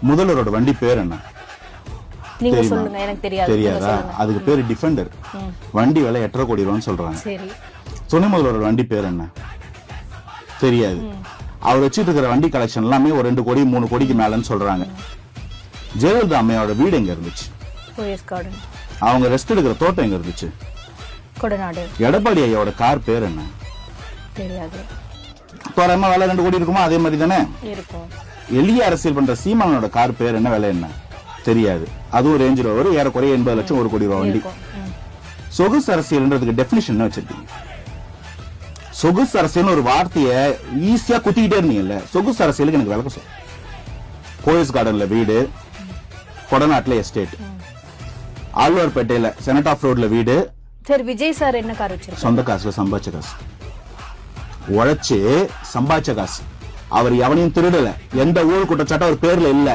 முதல்வரோட வண்டி பேர் என்ன? நீங்க சொல்லுங்க, எனக்கு தெரியாது. தெரியாதா? அதுக்கு பேரு டிஃபெண்டர். வண்டி விலை 8.5 கோடி ரூபான்னு சொல்றாங்க. சரி. துணை முதல்வரோட வண்டி பேர் என்ன? தெரியாது. அவர் வச்சுட்டு இருக்கிற வண்டி கலெக்ஷன் எல்லாமே ஒரு 2 கோடி 3 கோடிக்கு மேலன்னு சொல்றாங்க. ஜெயலலிதா அம்மையோட வீடு எங்க இருந்துச்சு? போயஸ் கார்டன். அவங்க ரெஸ்ட் எடுக்கிற தோட்டம் எங்க இருந்துச்சு? கொடநாடு. எடப்பாடி ஐயாவோட கார் பேர் என்ன? தெரியாது. தோராயமா விலை 2 கோடி இருக்குமா? அதே மாதிரி தானே இருக்கும். எளிய அரசியல் பண்ற சீமானோட கார் பேர் என்ன? விலை என்ன? தெரியாது. அதுவும் ரேஞ்ச் ரோவர், ஏறக்குறைய 80 லட்சம் 1 கோடி ரூபாய் வண்டி. சொகுசு அரசியல்ன்றதுக்கு டெபினிஷன் என்ன வச்சிருக்கீங்க? சொகுசு அரசியல் ஒரு வார்த்தையை ஈஸியா குத்திக்கிட்டே இருந்தீங்கல்ல, சொகுசு அரசியலுக்கு எனக்கு விளக்க சொல். போயஸ் கார்டன்ல வீடு, கொடநாட்டுல எஸ்டேட், ஆழ்வார்பேட்டையில செனட் ஆஃப் ரோட்ல வீடு. சரி, விஜய் சார் என்ன கார் வச்சிருக்காரு? சொந்த காசுல சம்பாதிச்ச காசு, உழைச்சு சம்பாதிச்ச காசு. அவர் எவனையும் திருடல, எந்த ஊழல் குற்றச்சாட்டும் அவர் பேர்ல இல்ல.